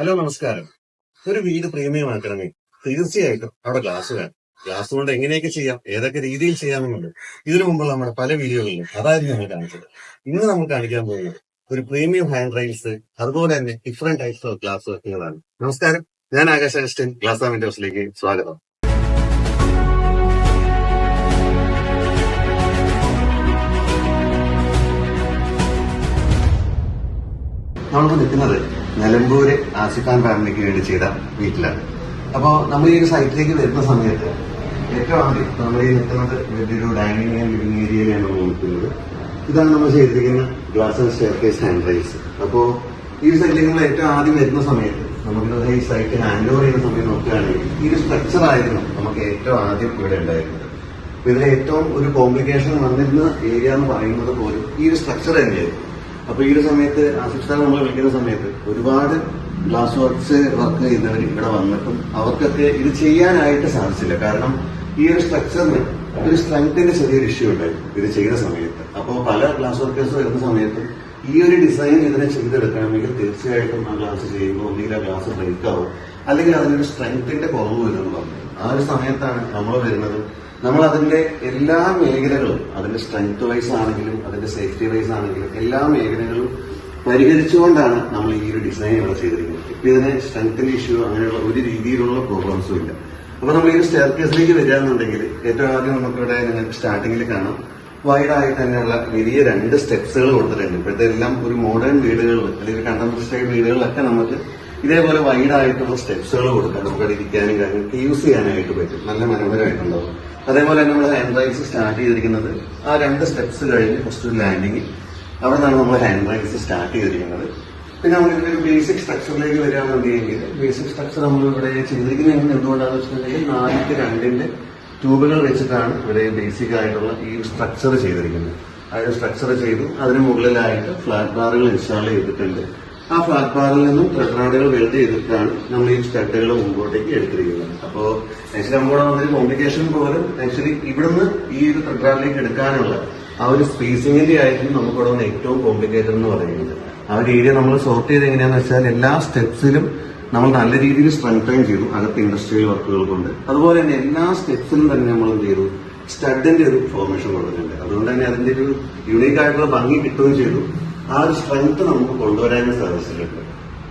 Hello, നമസ്കാരം. ഒരു വീട് പ്രീമിയം ആക്കണമെങ്കിൽ തീർച്ചയായിട്ടും അവിടെ ഗ്ലാസ് വേണം. ഗ്ലാസ് കൊണ്ട് എങ്ങനെയൊക്കെ ചെയ്യാം, ഏതൊക്കെ രീതിയിൽ ചെയ്യാമെന്നുണ്ട് ഇതിനു മുമ്പുള്ള നമ്മുടെ പല വീഡിയോകളിലും അതായിരുന്നു നമ്മൾ കാണിച്ചത്. ഇന്ന് നമ്മൾ കാണിക്കാൻ പോകുന്നത് ഒരു പ്രീമിയം ഹാൻഡ് റൈൽസ്, അതുപോലെ തന്നെ ഡിഫറെന്റ് ടൈപ്സ് ഓഫ് ഗ്ലാസ് വർക്കുകളാണ്. നമസ്കാരം, ഞാൻ ആകാശ് അഗസ്റ്റിൻ. ഗ്ലാസ് ആൻഡ് വിൻഡോസിലേക്ക് സ്വാഗതം. നമ്മളിപ്പോ നിൽക്കുന്നത് നിലമ്പൂര് ആസിഫ് ഖാൻ ഫാമിലിക്ക് വേണ്ടി ചെയ്ത വീട്ടിലാണ്. അപ്പോൾ നമ്മൾ ഈ ഒരു സൈറ്റിലേക്ക് വരുന്ന സമയത്ത് ഏറ്റവും ആദ്യം നമ്മൾ ഈ നിൽക്കുന്നത് വലിയൊരു ഡൈനിങ് ആൻഡ് ലിവിംഗ് ഏരിയയിലാണ് നമ്മൾ നിൽക്കുന്നത്. ഇതാണ് നമ്മൾ ചെയ്തിരിക്കുന്ന glass and staircase hand raise. അപ്പോൾ ഈ സൈറ്റിലേക്ക് നമ്മൾ ഏറ്റവും ആദ്യം വരുന്ന സമയത്ത് നമുക്ക് ഈ സൈറ്റ് ഹാൻഡ് ഓവർ ചെയ്യുന്ന സമയത്ത് നോക്കുകയാണെങ്കിൽ ഈ ഒരു സ്ട്രക്ചർ ആയിരുന്നു നമുക്ക് ഏറ്റവും ആദ്യം ഇവിടെ ഉണ്ടായിരുന്നത്. അപ്പൊ ഇതിൽ ഏറ്റവും ഒരു കോംപ്ലിക്കേഷൻ വന്നിരുന്ന ഏരിയ എന്ന് പറയുന്നത് പോലും ഈ ഒരു സ്ട്രക്ചർ തന്നെയായിരുന്നു. അപ്പൊ ഈ ഒരു സമയത്ത് ആസിഫ് സാർ നമ്മൾ വിളിക്കുന്ന സമയത്ത് ഒരുപാട് ഗ്ലാസ് വർക്ക് ചെയ്യുന്നവർ ഇവിടെ വന്നിട്ടും അവർക്കൊക്കെ ഇത് ചെയ്യാനായിട്ട് സാധിച്ചില്ല. കാരണം ഈ ഒരു സ്ട്രക്ചറിന് ഒരു സ്ട്രെങ്ത്തിന്റെ ചെറിയൊരു ഇഷ്യൂ ഉണ്ടായിരുന്നു ഇത് ചെയ്ത സമയത്ത്. അപ്പോൾ പല ഗ്ലാസ് വർക്കേഴ്സ് വരുന്ന സമയത്ത് ഈ ഒരു ഡിസൈൻ ഇതിനെ ചെയ്തെടുക്കണമെങ്കിൽ തീർച്ചയായിട്ടും ആ ഗ്ലാസ് ചെയ്യുമ്പോൾ ഒന്നുകിൽ ആ ഗ്ലാസ് ബ്രേക്ക് ആവും, അല്ലെങ്കിൽ അതിനൊരു സ്ട്രെങ്ത്തിന്റെ കുറവ് വരുമെന്ന് പറഞ്ഞു. ആ ഒരു സമയത്താണ് നമ്മൾ വരുന്നത്. നമ്മൾ അതിന്റെ എല്ലാ മേഖലകളും, അതിന്റെ സ്ട്രെങ്ത് വൈസ് ആണെങ്കിലും അതിന്റെ സേഫ്റ്റി വൈസ് ആണെങ്കിലും എല്ലാ മേഖലകളും പരിഹരിച്ചുകൊണ്ടാണ് നമ്മൾ ഈ ഒരു ഡിസൈൻ ഇവിടെ ചെയ്തിരിക്കുന്നത്. ഇപ്പൊ ഇതിന് സ്ട്രെങ്ത്തിന്റെ ഇഷ്യൂ അങ്ങനെയുള്ള ഒരു രീതിയിലുള്ള പ്രോബ്ലംസും ഇല്ല. അപ്പൊ നമ്മൾ ഈ ഒരു സ്റ്റെയർ കേസിലേക്ക് വരികയാണെന്നുണ്ടെങ്കിൽ ഏറ്റവും ആദ്യം നമുക്കിവിടെ നിങ്ങൾക്ക് സ്റ്റാർട്ടിങ്ങിൽ കാണാം വൈഡായിട്ട് തന്നെയുള്ള വലിയ 2 സ്റ്റെപ്സുകൾ കൊടുത്തിട്ടുണ്ട്. ഇപ്പോഴത്തെ എല്ലാം ഒരു മോഡേൺ വീടുകളിൽ അല്ലെങ്കിൽ കണ്ടംപററി സ്റ്റൈൽ വീടുകളിലൊക്കെ നമുക്ക് ഇതേപോലെ വൈഡായിട്ടുള്ള സ്റ്റെപ്സുകൾ കൊടുക്കാം. നമുക്കത് ഇരിക്കാനും കാര്യങ്ങൾക്ക് യൂസ് ചെയ്യാനായിട്ട് പറ്റും. നല്ല മനോഹരമായിട്ടുണ്ടാവും. അതേപോലെ തന്നെ നമ്മൾ ഹാൻഡ് റൈൽസ് സ്റ്റാർട്ട് ചെയ്തിരിക്കുന്നത് ആ 2 സ്റ്റെപ്സ് കഴിഞ്ഞ് ഫസ്റ്റ് ഒരു ലാൻഡിങ്, അവിടെ നിന്നാണ് നമ്മൾ ഹാൻഡ് റൈൽസ് സ്റ്റാർട്ട് ചെയ്തിരിക്കുന്നത്. പിന്നെ നമ്മൾ ഇതിന്റെ ബേസിക് സ്ട്രക്ചറിലേക്ക് വരികയാണെന്നുണ്ടെങ്കിൽ ബേസിക് സ്ട്രക്ചർ നമ്മൾ ഇവിടെ ചെയ്തിരിക്കുന്നത് എന്തുകൊണ്ടാണെന്ന് വെച്ചിട്ടുണ്ടെങ്കിൽ 4x2 ട്യൂബുകൾ വെച്ചിട്ടാണ് ഇവിടെ ബേസിക് ആയിട്ടുള്ള ഈ സ്ട്രക്ചർ ചെയ്തിരിക്കുന്നത്. ആ ഒരു സ്ട്രക്ചർ ചെയ്തു അതിന് മുകളിലായിട്ട് ഫ്ലാറ്റ് ബാറുകൾ ഇൻസ്റ്റാൾ ചെയ്തിട്ടുണ്ട്. ആ ഫ്ലാറ്റ് ബാറിൽ നിന്നും ത്രെഡ് റാഡുകൾ വെൽഡ് ചെയ്തിട്ടാണ് നമ്മൾ ഈ സ്റ്റഡുകൾ മുമ്പോട്ടേക്ക് എടുത്തിരിക്കുന്നത്. അപ്പോൾ ആക്ച്വലി നമ്മുടെ ഒരു കോംപ്ലിക്കേഷൻ പോലും ആക്ച്വലി ഇവിടുന്ന് ഈ ഒരു ത്രെഡ് റാഡിലേക്ക് എടുക്കാനുള്ള ആ ഒരു സ്പേസിംഗിന്റെ ആയിരിക്കും നമുക്കിവിടെ വന്ന് ഏറ്റവും കോംപ്ലിക്കേറ്റഡ് എന്ന് പറയുന്നത്. ആ ഒരു ഏരിയ നമ്മൾ സോർട്ട് ചെയ്ത് എങ്ങനെയാന്ന് വെച്ചാൽ എല്ലാ സ്റ്റെപ്സിലും നമ്മൾ നല്ല രീതിയിൽ സ്ട്രെങ്തൻ ചെയ്തു അകത്ത് ഇൻഡസ്ട്രിയൽ വർക്കുകൾ കൊണ്ട്. അതുപോലെ തന്നെ എല്ലാ സ്റ്റെപ്സിലും തന്നെ നമ്മൾ എന്ത് ചെയ്തു, സ്റ്റഡിന്റെ ഒരു ഫോർമേഷൻ കൊടുക്കുന്നുണ്ട്. അതുകൊണ്ട് തന്നെ അതിന്റെ ഒരു യുണീക്ക് ആയിട്ടുള്ള ഭംഗി കിട്ടുകയും ചെയ്തു. ആ ഒരു സ്ട്രെങ്ത് നമുക്ക് കൊണ്ടുവരാനും സാധിച്ചിട്ടുണ്ട്.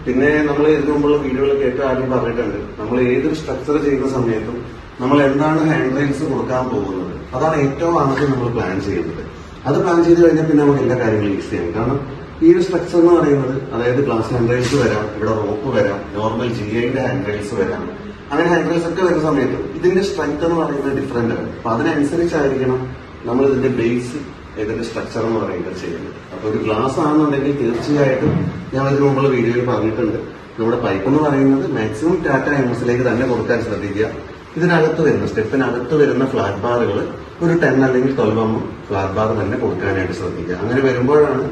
പിന്നെ നമ്മൾ ഇതിനു മുമ്പുള്ള വീഡിയോകളൊക്കെ ഏറ്റവും ആദ്യം പറഞ്ഞിട്ടുണ്ട്, നമ്മൾ ഏതൊരു സ്ട്രക്ചർ ചെയ്യുന്ന സമയത്തും നമ്മൾ എന്താണ് ഹാൻഡ് റൈൽസ് കൊടുക്കാൻ പോകുന്നത് അതാണ് ഏറ്റവും ആദ്യം നമ്മൾ പ്ലാൻ ചെയ്യുന്നത്. അത് പ്ലാൻ ചെയ്ത് കഴിഞ്ഞാൽ പിന്നെ നമുക്ക് എല്ലാ കാര്യങ്ങളും ഈസി ആവും. കാരണം ഈ ഒരു സ്ട്രക്ചർ എന്ന് പറയുന്നത് അതായത് ഗ്ലാസ് ഹാൻഡ് റൈൽസ് വരാം, ഇവിടെ റോപ്പ് വരാം, നോർമൽ GIന്റെ ഹാൻഡ് റൈൽസ് വരാം. അങ്ങനെ ഹാൻഡ് റൈൽസ് ഒക്കെ വരുന്ന സമയത്ത് ഇതിന്റെ സ്ട്രെങ്ത് എന്ന് പറയുന്നത് ഡിഫറെന്റ് ആണ്. അപ്പൊ അതിനനുസരിച്ചായിരിക്കണം നമ്മൾ ഇതിന്റെ ബേസ് ഇതിന്റെ സ്ട്രക്ചർ എന്ന് പറയുന്നത് ചെയ്യുന്നത്. അപ്പൊ ഒരു ഗ്ലാസ് ആണെന്നുണ്ടെങ്കിൽ തീർച്ചയായിട്ടും ഞാൻ ഇതിനു മുമ്പുള്ള വീഡിയോയിൽ പറഞ്ഞിട്ടുണ്ട്, നമ്മുടെ പൈപ്പ് എന്ന് പറയുന്നത് മാക്സിമം ടാറ്റ എംഎസിലേക്ക് തന്നെ കൊടുക്കാൻ ശ്രദ്ധിക്കുക. ഇതിനകത്ത് വരുന്ന സ്റ്റെപ്പിനകത്ത് വരുന്ന ഫ്ലാറ്റ് ബാറുകൾ ഒരു 10 അല്ലെങ്കിൽ 12 ഫ്ലാറ്റ് ബാർ തന്നെ കൊടുക്കാനായിട്ട് ശ്രദ്ധിക്കുക. അങ്ങനെ വരുമ്പോഴാണ്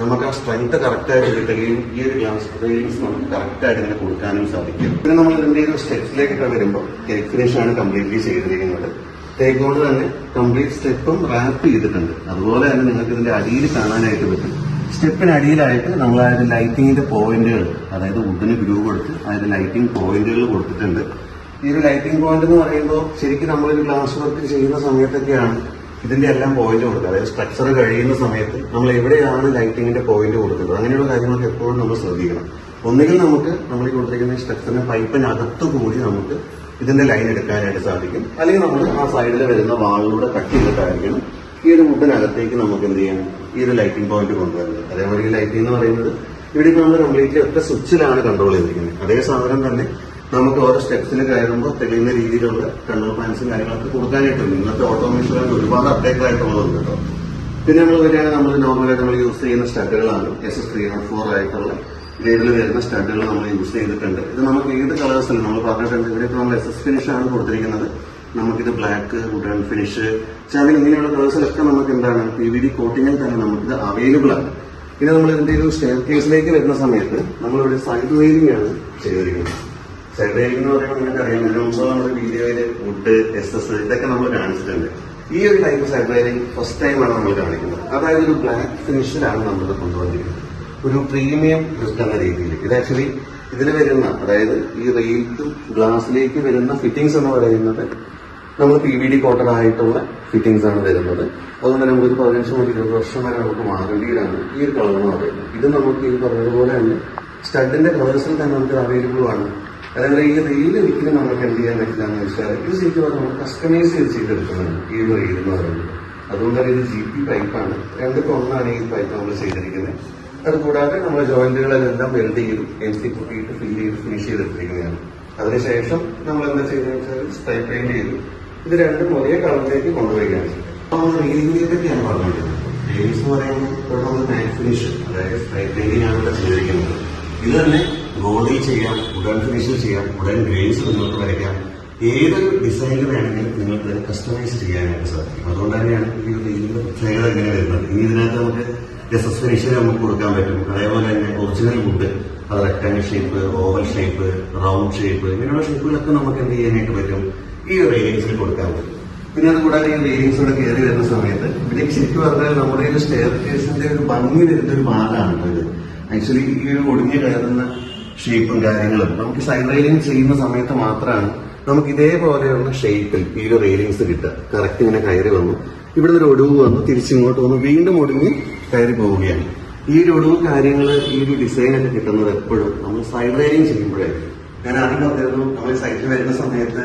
നമുക്ക് ആ സ്ട്രെങ്ത് കറക്റ്റായിട്ട് കിട്ടുകയും ഈ ഒരു ഗ്ലാസ് റെയിൽസ് നമുക്ക് കറക്റ്റായിട്ട് ഇങ്ങനെ കൊടുക്കാനും സാധിക്കും. പിന്നെ നമ്മൾ ഇതിന്റെ ഒരു സ്റ്റെപ്സിലേക്കൊക്കെ വരുമ്പോൾ കേക്ക് ഫിനിഷ് ആണ് കംപ്ലീറ്റ്ലി ചെയ്തിരിക്കുന്നത്. ടേക്ക് കൊണ്ട് തന്നെ കംപ്ലീറ്റ് സ്റ്റെപ്പും റാപ്പ് ചെയ്തിട്ടുണ്ട്. അതുപോലെ തന്നെ നിങ്ങൾക്ക് ഇതിന്റെ അടിയിൽ കാണാനായിട്ട് പറ്റും. സ്റ്റെപ്പിന് അടിയിലായിട്ട് നമ്മൾ അതായത് ലൈറ്റിങ്ങിന്റെ പോയിന്റുകൾ, അതായത് വുഡിന് ഗ്രൂ കൊടുത്ത് അതായത് ലൈറ്റിംഗ് പോയിന്റുകൾ കൊടുത്തിട്ടുണ്ട്. ഈ ഒരു ലൈറ്റിംഗ് പോയിന്റ് എന്ന് പറയുമ്പോൾ ശരിക്കും നമ്മളൊരു ഗ്ലാസ് വർക്ക് ചെയ്യുന്ന സമയത്തൊക്കെയാണ് ഇതിന്റെ എല്ലാം പോയിന്റ് കൊടുക്കുക. അതായത് സ്ട്രക്ചർ കഴിയുന്ന സമയത്ത് നമ്മൾ എവിടെയാണ് ലൈറ്റിങ്ങിന്റെ പോയിന്റ് കൊടുക്കുന്നത് അങ്ങനെയുള്ള കാര്യങ്ങളൊക്കെ എപ്പോഴും നമ്മൾ ശ്രദ്ധിക്കണം. ഒന്നുകിൽ നമുക്ക് നമ്മൾ ഈ കൊടുത്തിരിക്കുന്ന സ്ട്രക്ചറിന്റെ പൈപ്പിനകത്തു കൂടി നമുക്ക് ഇതിന്റെ ലൈൻ എടുക്കാനായിട്ട് സാധിക്കും, അല്ലെങ്കിൽ നമ്മൾ ആ സൈഡിൽ വരുന്ന വാളിലൂടെ കട്ട് ചെയ്തിട്ടായിരിക്കണം ഈ ഒരു വുഡിനകത്തേക്ക് നമുക്ക് എന്ത് ചെയ്യണം ഈ ഒരു ലൈറ്റിംഗ് പോയിന്റ് കൊണ്ടുവരുന്നത്. അതേപോലെ ഈ ലൈറ്റിംഗ് എന്ന് പറയുന്നത് ഇവിടെ ഇപ്പോൾ നമ്മൾ കംപ്ലീറ്റ്ലി ഒറ്റ സ്വിച്ചിലാണ് കൺട്രോൾ ചെയ്തിരിക്കുന്നത്. അതേ സാധനം തന്നെ നമുക്ക് ഓരോ സ്റ്റെപ്സിൽ കയറുമ്പോൾ തെളിയുന്ന രീതിയിലുള്ള കൺട്രോൾ പാൻസും കാര്യങ്ങളൊക്കെ കൊടുക്കാനായിട്ടുണ്ട്. ഇന്നത്തെ ഓട്ടോമേഷനിൽ ഒരുപാട് അപ്ഡേറ്റഡ് ആയിട്ടുള്ളതുണ്ട് കേട്ടോ. പിന്നെ നമ്മൾ വരികയാണെങ്കിൽ നമ്മൾ നോർമലായിട്ട് നമ്മൾ യൂസ് ചെയ്യുന്ന സ്റ്റഡുകളാണ് SS304 ആയിട്ടുള്ള ഗ്രേഡിൽ വരുന്ന സ്റ്റഡുകൾ നമ്മൾ യൂസ് ചെയ്തിട്ടുണ്ട്. ഇത് നമുക്ക് ഏത് കളേഴ്സിലും നമ്മൾ പറഞ്ഞിട്ടുണ്ട്. ഇവിടെ ഇപ്പോൾ നമ്മൾ SS ഫിനിഷ് ആണ് കൊടുത്തിരിക്കുന്നത്. നമുക്കിത് ബ്ലാക്ക്, വുഡൻ ഫിനിഷ്, ചാവിൽ ഇങ്ങനെയുള്ള കളേഴ്സിലൊക്കെ നമുക്ക് എന്താണ് PVD കോട്ടിങ്ങിൽ തന്നെ നമുക്കിത് അവൈലബിൾ ആണ്. പിന്നെ നമ്മൾ ഇതിന്റെ ഒരു സ്റ്റെയർ കേസിലേക്ക് വരുന്ന സമയത്ത് നമ്മളിവിടെ സൈഡ് റെയിലിംഗ് ആണ് ചെയ്തിരിക്കുന്നത്. സൈഡ് റെയിലിംഗ് എന്ന് പറയുമ്പോൾ നിങ്ങൾക്ക് അറിയാം, ഇതിനു മുമ്പ് നമ്മുടെ വീഡിയോയില് വുഡ്, SS ഇതൊക്കെ നമ്മൾ കാണിച്ചിട്ടുണ്ട്. ഈ ഒരു ടൈപ്പ് സൈഡ് റെയിലിംഗ് ഫസ്റ്റ് ടൈമാണ് നമ്മൾ കാണിക്കുന്നത്. അതായത് ഒരു ബ്ലാക്ക് ഫിനിഷിലാണ് നമ്മൾ കൊണ്ടുവന്നിരിക്കുന്നത്. ഒരു പ്രീമിയം ലുക്ക് എന്ന രീതിയിൽ. ഇത് ആക്ച്വലി ഇതിൽ വരുന്ന, അതായത് ഈ റെയിൽക്കും ഗ്ലാസ്സിലേക്ക് വരുന്ന ഫിറ്റിംഗ്സ് എന്ന് പറയുന്നത് നമ്മൾ PVD കോട്ടഡ് ആയിട്ടുള്ള ഫിറ്റിംഗ്സ് ആണ് വരുന്നത്. അതുകൊണ്ട് തന്നെ നമുക്കൊരു 15 മുതൽ 20 വർഷം വരെ നമുക്ക് വാറണ്ടിയിലാണ് ഈ ഒരു കളർ എന്ന് പറയുന്നത്. ഇത് നമുക്ക് ഈ പറഞ്ഞതുപോലെ തന്നെ സ്റ്റഡിന്റെ കളേഴ്സിൽ തന്നെ നമുക്ക് അവൈലബിൾ ആണ്. അതേപോലെ ഈ റെയിൽ ഒരിക്കലും നമുക്ക് എന്ത് ചെയ്യാൻ പറ്റില്ല എന്ന് വെച്ചാൽ ഇത് ശരിക്കും പറഞ്ഞാൽ നമ്മൾ കസ്റ്റമൈസ് ചെയ്തെടുക്കുന്നതാണ് ഈ ഒരു റെയിൽ എന്ന് പറയുന്നത്. അതുകൊണ്ട് തന്നെ ഇത് GP പൈപ്പാണ്, 2:1 ഈ പൈപ്പ് നമ്മൾ ചെയ്തിരിക്കുന്നത്. അതുകൂടാതെ നമ്മുടെ ജോയിന്റുകളെല്ലാം വെൽഡ് ചെയ്ത് MC കുട്ടിയിട്ട് ഫിനിഷ് ചെയ്തെടുത്തിരിക്കുന്നതാണ്. അതിനുശേഷം നമ്മൾ എന്താ ചെയ്തതെന്ന് വെച്ചാൽ സ്പ്രേ പെയിന്റ് ചെയ്തു ഇത് രണ്ടും ഒരേ കളറിലേക്ക് കൊണ്ടുവരികയാണ് ചെയ്തത്. നമ്മൾ റെയിലിനെ പറ്റിയാണ് പറഞ്ഞിട്ടുള്ളത്. റെയിൽസ് എന്ന് പറയുമ്പോൾ നമ്മൾ മാറ്റ് ഫിനിഷ്, അതായത് സ്പ്രേ പെയിന്റിംഗ് ആണ് ഇവിടെ ചെയ്തിരിക്കുന്നത്. ഇത് തന്നെ ഗോൾഡിൽ ചെയ്യാം, വുഡൻ ഫിനിഷിൽ ചെയ്യാം, വുഡൻ ഗ്രെയിൻസ് നിങ്ങൾക്ക് വരയ്ക്കാം. ഏതൊരു ഡിസൈനിൽ വേണമെങ്കിലും നിങ്ങൾക്ക് ഇതിനെ കസ്റ്റമൈസ് ചെയ്യാനായിട്ട് സാധിക്കും. അതുകൊണ്ട് തന്നെയാണ് ഈ റെയിലിന്റെ പ്രത്യേകത ഇങ്ങനെ വരുന്നത്. ഇനി ഇതിനകത്ത് നമുക്ക് SS ഫിനിഷിൽ നമുക്ക് കൊടുക്കാൻ പറ്റും. അതേപോലെ തന്നെ ഒറിജിനൽ വുഡ്, അത് rectangle shape, oval shape, round shape, ഇങ്ങനെയുള്ള ഷേപ്പുകളൊക്കെ നമുക്ക് എന്ത് ചെയ്യാനായിട്ട് പറ്റും, ഈ റെയിലിംഗ്സിൽ കൊടുക്കാൻ പറ്റും. പിന്നെ അതുകൂടാതെ ഈ റെയിലിംഗ്സോടെ കയറി വരുന്ന സമയത്ത് ഇതിലേക്ക് ശരിക്കും പറഞ്ഞാൽ നമ്മുടെ ഒരു സ്റ്റെയർ കേസിന്റെ ഒരു ഭംഗി വരുന്ന ഒരു ഭാഗമാണ് ഇത്. ആക്ച്വലി ഈ ഒരു ഒടിഞ്ഞു കയറുന്ന ഷേപ്പും കാര്യങ്ങളും നമുക്ക് സൈഡ് റെയിലിംഗ് ചെയ്യുന്ന സമയത്ത് മാത്രമാണ് നമുക്ക് ഇതേപോലെയുള്ള ഷേപ്പിൽ ഈ ഒരു റെയിലിംഗ്സ് കിട്ടുക. കറക്റ്റ് ഇങ്ങനെ കയറി വന്നു, ഇവിടുന്ന് ഒരു ഒടിവ് വന്നു, തിരിച്ചിങ്ങോട്ട് വന്നു, വീണ്ടും ഒടിഞ്ഞ് കയറി പോവുകയാണ്. ഈ ഒരു ഒടിവ് കാര്യങ്ങൾ, ഈ ഒരു ഡിസൈൻ ഒക്കെ കിട്ടുന്നത് എപ്പോഴും നമ്മൾ സൈഡ് റെയിലിംഗ് ചെയ്യുമ്പോഴായിരിക്കും. ഞാൻ ആദ്യം പറഞ്ഞിരുന്നു, നമ്മൾ സൈറ്റിൽ വരുന്ന സമയത്ത്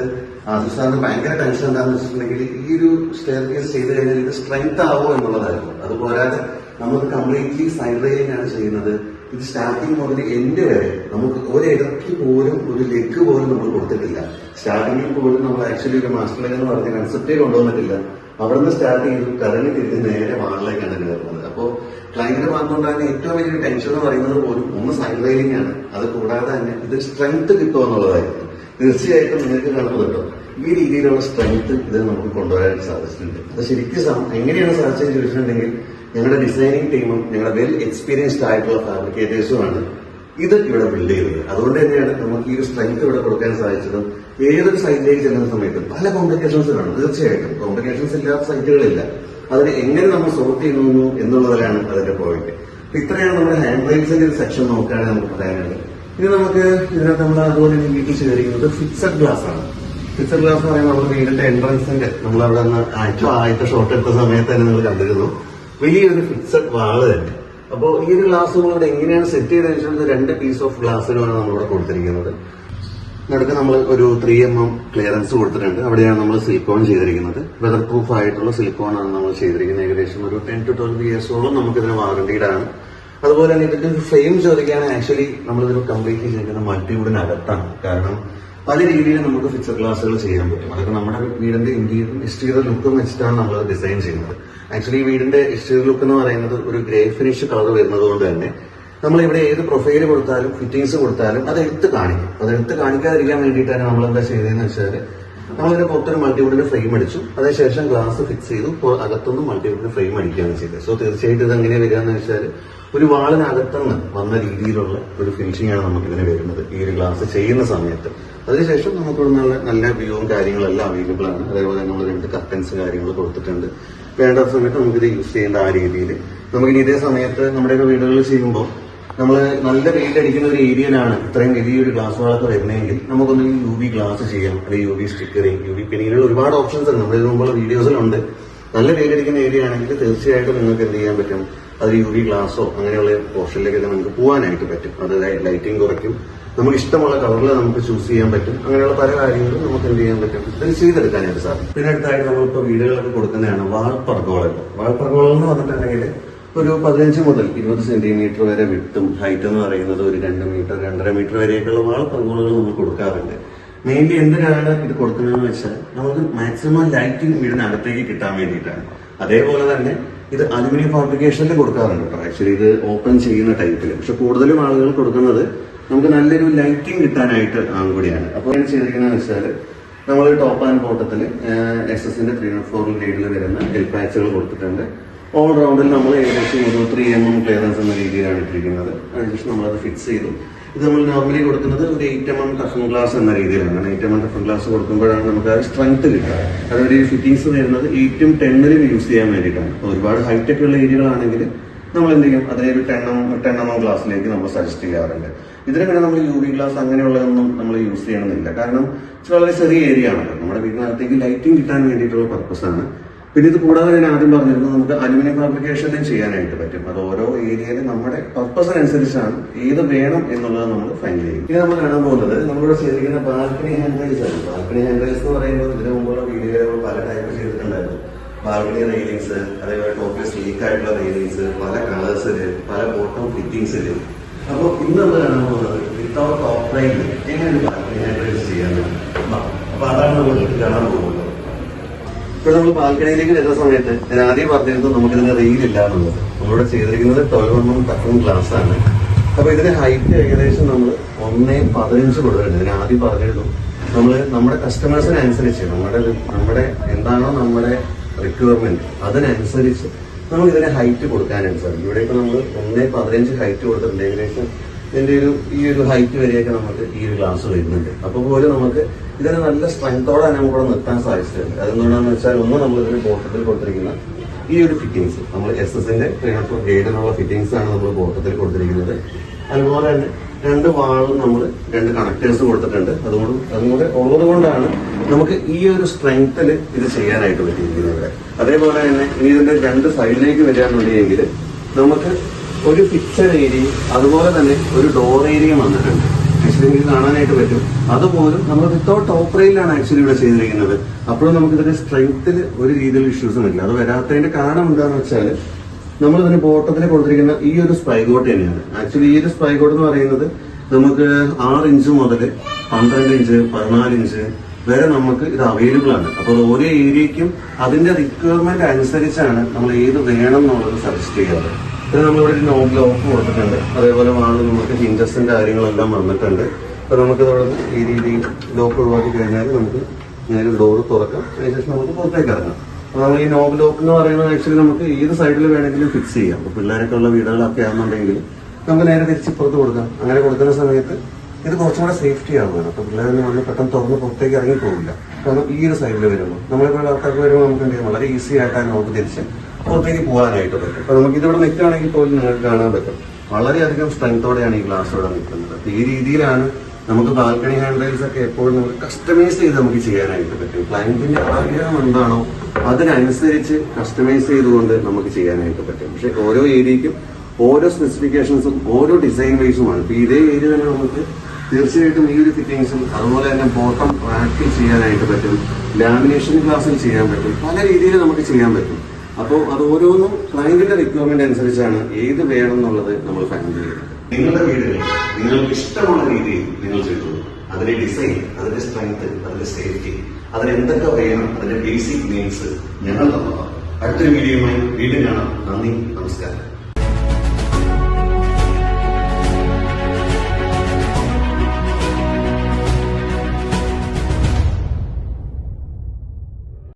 ആസിഫാറിന് ഭയങ്കര ടെൻഷൻ എന്താണെന്ന് വെച്ചിട്ടുണ്ടെങ്കിൽ ഈ ഒരു സ്റ്റെയർ കേസ് ചെയ്ത് കഴിഞ്ഞാൽ ഇത് സ്ട്രെങ്ത് ആവോ എന്നുള്ളതായിരുന്നു. അതുപോരാതെ നമ്മൾ കംപ്ലീറ്റ്ലി സൈഡ് റെയിലിംഗ് ആണ് ചെയ്യുന്നത്. ഇത് സ്റ്റാർട്ടിങ് മുതൽ എൻഡ് വരെ നമുക്ക് ഒരു ഇടയ്ക്ക് പോലും ഒരു ലെഗ് പോലും നമ്മൾ കൊടുത്തിട്ടില്ല. സ്റ്റാർട്ടിങ്ങിൽ പോലും നമ്മൾ ആക്ച്വലി ഒരു മാസ്റ്റർ ലെഗ് എന്ന് പറഞ്ഞ കൺസെപ്റ്റേ കൊണ്ടുവന്നിട്ടില്ല. അവിടുന്ന് സ്റ്റാർട്ട് ചെയ്ത് കറങ്ങി തിരിച്ച് നേരെ വാളിലേക്കാണ് കയറുന്നത്. അപ്പോൾ ക്ലൈന്റിന് വന്നുകൊണ്ടാണ് ഏറ്റവും വലിയ ടെൻഷൻ എന്ന് പറയുന്നത് പോലും ഒന്ന് സൈഡ് റെയിലിംഗ് ആണ്. അത് കൂടാതെ തന്നെ ഇത് സ്ട്രെങ്ത് കിട്ടുമോ എന്നുള്ളതായിരുന്നു. തീർച്ചയായിട്ടും നിങ്ങൾക്ക് കാണുന്നുണ്ടോ ഈ രീതിയിലുള്ള സ്ട്രെങ്ത് ഇത് നമുക്ക് കൊണ്ടുവരാൻ സാധിച്ചിട്ടുണ്ട്. അത് ശരിക്കും എങ്ങനെയാണ് സാധിച്ചതെന്ന് ചോദിച്ചിട്ടുണ്ടെങ്കിൽ ഞങ്ങളുടെ ഡിസൈനിങ് ടീമും ഞങ്ങളുടെ വെൽ എക്സ്പീരിയൻസ്ഡ് ആയിട്ടുള്ള ഫാബ്രിക്കേറ്റേഴ്സുമാണ് ഇത് ഇവിടെ ബിൽഡ് ചെയ്തത്. അതുകൊണ്ട് തന്നെയാണ് നമുക്ക് ഈ ഒരു സ്ട്രെങ്ത് ഇവിടെ കൊടുക്കാൻ സാധിച്ചതും. ഏതൊരു സൈറ്റിലേക്ക് ചെല്ലുന്ന സമയത്ത് പല കോംപ്ലിക്കേഷൻസ് കാണും. തീർച്ചയായിട്ടും കോംപ്ലിക്കേഷൻസ് ഇല്ലാത്ത സൈറ്റുകളില്ല. അതിനെ എങ്ങനെ നമ്മൾ സോർട്ട് ചെയ്യുന്നു എന്നുള്ളതിലാണ് അതിന്റെ പോയിന്റ്. ഇത്രയാണ് നമ്മുടെ ഹാൻഡ് റൈൽസിന്റെ ഒരു സെക്ഷൻ നോക്കുകയാണെങ്കിൽ നമുക്ക് പറയാനുള്ളത്. ഇനി നമുക്ക് ഇതിനകത്ത് നമ്മൾ അതുപോലെ വീട്ടിൽ ചെയ്തിരിക്കുന്നത് ഫിക്സഡ് ഗ്ലാസ് ആണ്. ഫിക്സഡ് ഗ്ലാസ് എന്ന് പറയുമ്പോൾ നമ്മുടെ വീടിന്റെ എൻട്രൻസിന്റെ നമ്മൾ അവിടെ നിന്ന് ആദ്യത്തെ ഷോട്ട് എടുത്ത സമയത്ത് തന്നെ നിങ്ങൾ കണ്ടിരുന്നു വലിയൊരു ഫിക്സഡ് വാള് തന്നെ. അപ്പോൾ ഈ ഒരു ഗ്ലാസ് നമ്മളിവിടെ എങ്ങനെയാണ് സെറ്റ് ചെയ്ത് വെച്ചിട്ടുള്ളത്, 2 പീസ് ഓഫ് ഗ്ലാസുകളാണ് നമ്മളിവിടെ കൊടുത്തിരിക്കുന്നത്. നടുക്ക് നമ്മൾ ഒരു 3mm ക്ലിയറൻസ് കൊടുത്തിട്ടുണ്ട്. അവിടെയാണ് നമ്മൾ സിലിക്കോൺ ചെയ്തിരിക്കുന്നത്. വെതർ പ്രൂഫ് ആയിട്ടുള്ള സിലിക്കോൺ ആണ് നമ്മൾ ചെയ്തിരിക്കുന്നത്. ഏകദേശം ഒരു 10 to 12 ഇയേഴ്സോളം നമുക്കിതിന് വാറണ്ടീഡ് ആണ്. അതുപോലെ തന്നെ ഇതിന്റെ ഒരു ഫ്രെയിം ചോദിക്കുകയാണെങ്കിൽ ആക്ച്വലി നമ്മളിത് കംപ്ലീറ്റ്ലി ചെയ്യുന്നത് മൾട്ടിവുഡിനകത്താണ്. കാരണം പല രീതിയിൽ നമുക്ക് ഫിക്സഡ് ഗ്ലാസുകൾ ചെയ്യാൻ പറ്റും. അതൊക്കെ നമ്മുടെ വീടിന്റെ ഇന്റീരിയറും എക്സ്റ്റീരിയർ ലുക്കും വെച്ചിട്ടാണ് നമ്മൾ ഡിസൈൻ ചെയ്യുന്നത്. ആക്ച്വലി വീടിന്റെ എക്സ്റ്റീരിയർ ലുക്ക് എന്ന് പറയുന്നത് ഒരു ഗ്രേ ഫിനിഷ് കളർ വരുന്നത് കൊണ്ട് തന്നെ നമ്മൾ ഇവിടെ ഏത് പ്രൊഫൈല് കൊടുത്താലും ഫിറ്റിംഗ്സ് കൊടുത്താലും അത് എടുത്ത് കാണിക്കും. അത് എടുത്ത് കാണിക്കാതിരിക്കാൻ വേണ്ടിയിട്ടാണ് നമ്മൾ എന്താ ചെയ്തതെന്ന് വെച്ചാൽ നമ്മളിതിന്റെ പുറത്തൊരു മൾട്ടിവുഡിന്റെ ഫ്രെയിം അടിച്ചു. അതിനുശേഷം ഗ്ലാസ് ഫിക്സ് ചെയ്തു. അകത്തൊന്നും മൾട്ടിവുഡിന്റെ ഫ്രെയിം അടിക്കുകയാണ് ചെയ്തത്. സോ തീർച്ചയായിട്ടും ഇത് എങ്ങനെയാണ് വരിക എന്ന് വെച്ചാൽ ഒരു വാളിനകത്തുനിന്ന് വന്ന രീതിയിലുള്ള ഒരു ഫിനിഷിംഗ് ആണ് നമുക്ക് ഇതിന് വരുന്നത് ഈ ഒരു ഗ്ലാസ് ചെയ്യുന്ന സമയത്ത്. അതിനുശേഷം നമുക്കിവിടെ നല്ല വ്യൂവും കാര്യങ്ങളെല്ലാം അവൈലബിൾ ആണ്. അതേപോലെ നമ്മൾ 2 കർട്ടൻസ് കാര്യങ്ങൾ കൊടുത്തിട്ടുണ്ട്. വേണ്ട സമയത്ത് നമുക്കിത് യൂസ് ചെയ്യേണ്ട ആ രീതിയിൽ. നമുക്കിനി ഇതേ സമയത്ത് നമ്മുടെയൊക്കെ വീടുകളിൽ ചെയ്യുമ്പോൾ നമ്മൾ നല്ല വെയിലടിക്കുന്ന ഒരു ഏരിയയിലാണ് ഇത്രയും വലിയൊരു ഗ്ലാസ് വാളൊക്കെ വരുന്നതെങ്കിൽ നമുക്കൊന്ന് UV ഗ്ലാസ് ചെയ്യാം, അല്ലെങ്കിൽ UV സ്റ്റിക്കറിങ്, UV പിന്നിലുള്ള ഒരുപാട് ഓപ്ഷൻസ് ഉണ്ട്. നമ്മുടെ മുമ്പുള്ള വീഡിയോസിലുണ്ട്. നല്ല വെയിലടിക്കുന്ന ഏരിയ ആണെങ്കിൽ തീർച്ചയായിട്ടും നിങ്ങൾക്ക് എന്ത് ചെയ്യാൻ പറ്റും, അത് UV ഗ്ലാസോ അങ്ങനെയുള്ള പോർഷനിലേക്ക് നമുക്ക് പോകാനായിട്ട് പറ്റും. അത് ലൈറ്റിംഗ് കുറയ്ക്കും. നമുക്ക് ഇഷ്ടമുള്ള കളറിൽ നമുക്ക് ചൂസ് ചെയ്യാൻ പറ്റും. അങ്ങനെയുള്ള പല കാര്യങ്ങളും നമുക്ക് എന്ത് ചെയ്യാൻ പറ്റും, ഇത് ചെയ്തെടുക്കാനായിട്ട് സാധിക്കും. പിന്നെ അടുത്തായിട്ട് നമ്മളിപ്പോൾ വീടുകളൊക്കെ കൊടുക്കുന്നതാണ് വാൾപ്പർഗോളകൾ. വാൾപ്പർഗോളകൾ എന്ന് പറഞ്ഞിട്ടുണ്ടെങ്കിൽ ഒരു 15 മുതൽ 20 സെന്റിമീറ്റർ വരെ വിട്ടും ഹൈറ്റ് എന്ന് പറയുന്നത് ഒരു 2 മീറ്റർ 2.5 മീറ്റർ വരെയൊക്കെയുള്ള വാൾപ്പർഗോളകൾ നമ്മൾ കൊടുക്കാറുണ്ട്. മെയിൻലി എന്തിനാണ് ഇത് കൊടുക്കുന്നതെന്ന് വെച്ചാൽ നമുക്ക് മാക്സിമം ലൈറ്റിംഗ് വീടിനകത്തേക്ക് കിട്ടാൻ വേണ്ടിയിട്ടാണ്. അതേപോലെ തന്നെ ഇത് അലുമിനിയം ഫാബ്രിക്കേഷനിൽ കൊടുക്കാറുണ്ട് കേട്ടോ. ആക്ച്വലി ഇത് ഓപ്പൺ ചെയ്യുന്ന ടൈപ്പിൽ. പക്ഷെ കൂടുതലും ആളുകൾ കൊടുക്കുന്നത് നമുക്ക് നല്ലൊരു ലൈറ്റിംഗ് കിട്ടാനായിട്ട് കൂടിയാണ്. അപ്പോൾ ഞാൻ ചെയ്തിരിക്കുന്നതെന്ന് വെച്ചാൽ നമ്മൾ ടോപ്പ് ആൻഡ് ബോട്ടത്തിൽ SS-ന്റെ 304 ഗ്രേഡിൽ വരുന്ന എൽ പാച്ചുകൾ കൊടുത്തിട്ടുണ്ട്. ഓൾ റൗണ്ടിൽ നമ്മൾ ഏകദേശം ഒരു 3mm ക്ലിയറൻസ് എന്ന രീതിയിലാണ് ഇട്ടിരിക്കുന്നത്. അതിനുശേഷം നമ്മളത് ഫിക്സ് ചെയ്തു. ഇത് നമ്മൾ നോർമലി കൊടുക്കുന്നത് ഒരു 8mm ടഫൻ ഗ്ലാസ് എന്ന രീതിയിലാണ്. 8mm ടഫൻ ഗ്ലാസ് കൊടുക്കുമ്പോഴാണ് നമുക്ക് ആ സ്ട്രെങ്ത് കിട്ടുക. അതൊരു ഫിറ്റിംഗ്സ് വരുന്നത് 8ഉം 10ഉം യൂസ് ചെയ്യാൻ വേണ്ടിയിട്ടാണ്. ഒരുപാട് ഹൈടെക് ഉള്ള ഏരിയകളാണെങ്കിൽ നമ്മൾ എന്ത് ചെയ്യും, അതിനെ ഒരു 10mm ഗ്ലാസ്സിലേക്ക് നമ്മൾ സജസ്റ്റ് ചെയ്യാറുണ്ട്. ഇതിന് പിന്നെ നമ്മൾ UV ഗ്ലാസ് അങ്ങനെയുള്ളതൊന്നും നമ്മൾ യൂസ് ചെയ്യണമെന്നില്ല. കാരണം വളരെ ചെറിയ ഏരിയ ആണല്ലോ, നമ്മുടെ വീടിനകത്തേക്ക് ലൈറ്റിംഗ് കിട്ടാൻ വേണ്ടിയിട്ടുള്ള പർപ്പസാണ്. പിന്നെ ഇത് കൂടാതെ ഞാൻ ആദ്യം പറഞ്ഞിരുന്നത് നമുക്ക് അലുമിനിയം ഫാബ്രിക്കേഷനും ചെയ്യാനായിട്ട് പറ്റും. അത് ഓരോ ഏരിയയിൽ നമ്മുടെ പർപ്പസിനനുസരിച്ചാണ് ഏത് വേണം എന്നുള്ളത് നമ്മൾ ഫൈൻഡ് ചെയ്യും. ഇനി നമ്മൾ കാണാൻ പോകുന്നത് നമ്മളിവിടെ ചെയ്തിരിക്കുന്ന ബാൽക്കണി ഹാൻഡ് റൈൽസ് ആണ്. ബാൽക്കണി ഹാൻഡ് റൈൽസ് എന്ന് പറയുമ്പോൾ ഇതിനു മുമ്പുള്ള വീഡിയോയിൽ പല ടൈപ്പ് ചെയ്തിട്ടുണ്ടായിരുന്നു. ബാൽക്കണി റെയിലിങ്സ്, അതേപോലെ ടോപ്പിൽ സ്ലീക്ക് ആയിട്ടുള്ള റെയിലിങ്സ്, പല കളേഴ്സില്, പല ബോട്ടം ഫിറ്റിംഗ്സില്. അപ്പോൾ ഇന്ന് നമ്മൾ കാണാൻ പോകുന്നത് വിത്തൗട്ട് ടോപ്പ് റൈലിൽ എങ്ങനെ ഒരു ബാൽക്കണി ഹാൻഡ് റൈൽസ് ചെയ്യാനാണ്. അപ്പൊ അതാണ് നമ്മൾ കാണാൻ പോകുന്നത്. ഇപ്പോൾ നമ്മൾ ബാൽക്കണിയിലേക്ക് വരുന്ന സമയത്ത് ഞാൻ ആദ്യം പറഞ്ഞിരുന്നത് നമുക്കിതിന് റെയിലില്ല എന്നുള്ളത്. നമ്മളിവിടെ ചെയ്തിരിക്കുന്നത് 12mm കട്ടൺ ഗ്ലാസ് ആണ്. അപ്പൊ ഇതിന്റെ ഹൈറ്റ് ഏകദേശം നമ്മൾ 1.15 കൊടുത്തിട്ടുണ്ട്. ഞാൻ ആദ്യം പറഞ്ഞിരുന്നു നമ്മുടെ കസ്റ്റമേഴ്സിനനുസരിച്ച് നമ്മുടെ എന്താണോ നമ്മുടെ റിക്വയർമെന്റ് അതിനനുസരിച്ച് നമുക്ക് ഇതിന്റെ ഹൈറ്റ് കൊടുക്കാനായിട്ട് സാധിക്കും. ഇവിടെ ഇപ്പൊ നമ്മൾ 1.15 ഹൈറ്റ് കൊടുത്തിട്ടുണ്ട്. ഏകദേശം ഈ ഒരു ഹൈറ്റ് വരെയൊക്കെ നമുക്ക് ഈ ഒരു ഗ്ലാസ് വരുന്നുണ്ട്. അപ്പൊ പോലും നമുക്ക് ഇതിന് നല്ല സ്ട്രെങ്തോടെ തന്നെ നമുക്കിവിടെ നിർത്താൻ സാധിച്ചിട്ടുണ്ട്. അതെന്തുകൊണ്ടാണെന്ന് വെച്ചാൽ നമ്മൾ ഇതിന് ബോട്ടത്തിൽ കൊടുത്തിരിക്കുന്ന ഈ ഒരു ഫിറ്റിംഗ്സ് നമ്മൾ SS-ന്റെ 304 ഗ്രേഡിനുള്ള ഫിറ്റിംഗ്സ് ആണ് നമ്മൾ ബോട്ടത്തിൽ കൊടുത്തിരിക്കുന്നത്. അതുപോലെ തന്നെ 2 വാളും നമ്മൾ 2 കണക്ടേഴ്സ് കൊടുത്തിട്ടുണ്ട്. അതുകൂടെ ഉള്ളത് കൊണ്ടാണ് നമുക്ക് ഈ ഒരു സ്ട്രെങ്ത്തിൽ ഇത് ചെയ്യാനായിട്ട് പറ്റിയിരിക്കുന്നത്. അതേപോലെ തന്നെ ഇനി ഇതിന്റെ 2 സൈഡിലേക്ക് വരികയാണെന്നുണ്ടെങ്കിൽ നമുക്ക് ഒരു ഫിക്സഡ് ഏരിയയും അതുപോലെ തന്നെ ഒരു ഡോർ ഏരിയയും വന്നിട്ടുണ്ട്. ആക്ച്വലി നിങ്ങൾക്ക് കാണാനായിട്ട് പറ്റും. അതുപോലും നമ്മൾ വിത്തൗട്ട് ടോപ്പ് റെയിലാണ് ആക്ച്വലി ഇവിടെ ചെയ്തിരിക്കുന്നത്. അപ്പോഴും നമുക്ക് ഇതിന്റെ സ്ട്രെങ്ത്തിൽ ഒരു രീതിയിലുള്ള ഇഷ്യൂസും ഇല്ല. അത് വരാത്തതിന്റെ കാരണം എന്താണെന്ന് വെച്ചാൽ നമ്മൾ ഇതിന് ബോട്ടത്തിൽ കൊടുത്തിരിക്കുന്ന ഈ ഒരു സ്പൈഗോട്ട് തന്നെയാണ്. ആക്ച്വലി ഈ ഒരു സ്പൈഗോട്ട് എന്ന് പറയുന്നത് നമുക്ക് 6 ഇഞ്ച് മുതൽ 12 ഇഞ്ച് 14 ഇഞ്ച് വരെ നമുക്ക് ഇത് അവൈലബിൾ ആണ്. അപ്പോൾ ഓരോ ഏരിയയ്ക്കും അതിന്റെ റിക്വയർമെന്റ് അനുസരിച്ചാണ് നമ്മൾ ഏത് വേണം എന്നുള്ളത് സജസ്റ്റ് ചെയ്യാറ്. പിന്നെ നമ്മളിവിടെ ഒരു നോബ് ലോക്ക് കൊടുത്തിട്ടുണ്ട്. അതേപോലെ വാണ് നമുക്ക് ഹിഞ്ചസിന്റെ കാര്യങ്ങളെല്ലാം വന്നിട്ടുണ്ട്. അപ്പൊ നമുക്ക് ഇവിടെ ഈ രീതിയിൽ ലോക്ക് ഒഴിവാക്കി കഴിഞ്ഞാൽ നമുക്ക് നേരെ ഡോർ തുറക്കാം. അതിനുശേഷം നമുക്ക് പുറത്തേക്ക് ഇറങ്ങാം. അപ്പൊ നമ്മൾ ഈ നോബ് ലോക്ക് എന്ന് പറയുന്നത് ആക്ച്വലി നമുക്ക് ഏത് സൈഡിൽ വേണമെങ്കിലും ഫിക്സ് ചെയ്യാം. അപ്പൊ പിള്ളേരൊക്കെ ഉള്ള വീടുകളൊക്കെ ആണെന്നുണ്ടെങ്കിൽ നമുക്ക് നേരെ തിരിച്ച് പുറത്ത് കൊടുക്കാം. അങ്ങനെ കൊടുക്കുന്ന സമയത്ത് ഇത് കുറച്ചും കൂടെ സേഫ്റ്റി ആവുകയാണ്. അപ്പൊ പിള്ളേരൊന്നും വന്ന് പെട്ടെന്ന് തുറന്ന് പുറത്തേക്ക് ഇറങ്ങി പോകില്ല. കാരണം ഈ ഒരു സൈഡിൽ വരുമ്പോൾ നമ്മളിപ്പോൾ ആൾക്കാർക്ക് വരുമ്പോൾ നമുക്ക് എന്ത് ചെയ്യാം, വളരെ ഈസി ആയിട്ടാണ് നമുക്ക് തിരിച്ച് പുറത്തേക്ക് പോകാനായിട്ട് പറ്റും. അപ്പൊ നമുക്ക് ഇതിവിടെ നിൽക്കുകയാണെങ്കിൽ പോലും നിങ്ങൾക്ക് കാണാൻ പറ്റും വളരെയധികം സ്ട്രെങ്തോടെയാണ് ഈ ഗ്ലാസ് ഇവിടെ നിൽക്കുന്നത്. അപ്പൊ ഈ രീതിയിലാണ് നമുക്ക് ബാൽക്കണി ഹാൻഡ് റൈൽസ് ഒക്കെ എപ്പോഴും നമുക്ക് കസ്റ്റമൈസ് ചെയ്ത് നമുക്ക് ചെയ്യാനായിട്ട് പറ്റും. ക്ലയന്റിന്റെ ആഗ്രഹം എന്താണോ അതിനനുസരിച്ച് കസ്റ്റമൈസ് ചെയ്തുകൊണ്ട് നമുക്ക് ചെയ്യാനായിട്ട് പറ്റും. പക്ഷെ ഓരോ ഏരിയയ്ക്കും ഓരോ സ്പെസിഫിക്കേഷൻസും ഓരോ ഡിസൈൻ വൈസുമാണ്. ഇപ്പൊ ഇതേ ഏരിയ തന്നെ നമുക്ക് തീർച്ചയായിട്ടും ഈ ഒരു ഫിറ്റിംഗ്സും അതുപോലെ തന്നെ ബോട്ടം റാക്കിൽ ചെയ്യാനായിട്ട് പറ്റും, ലാമിനേഷൻ ഗ്ലാസിൽ ചെയ്യാൻ പറ്റും, പല രീതിയിൽ നമുക്ക് ചെയ്യാൻ പറ്റും. അപ്പോൾ അത് ഓരോന്നും ക്ലയന്റിന്റെ റിക്വയർമെന്റ് അനുസരിച്ചാണ് ഏത് വേണം എന്നുള്ളത് നമ്മൾ ഫൈൻഡ് ചെയ്യുന്നത്. നിങ്ങളുടെ വീടുകളിൽ നിങ്ങൾക്ക് ഇഷ്ടമുള്ള രീതിയിൽ നിങ്ങൾ ചെയ്തു. അതിന്റെ ഡിസൈൻ, അതിന്റെ സ്ട്രെങ്ത്, അതിന്റെ സേഫ്റ്റി, അതിന് എന്തൊക്കെ വേണം, അതിന്റെ ബേസിക് നീഡ്സ് ഞങ്ങൾ തന്നതാണ്. അടുത്തൊരു വീഡിയോയുമായി വീണ്ടും കാണാം. നന്ദി, നമസ്കാരം.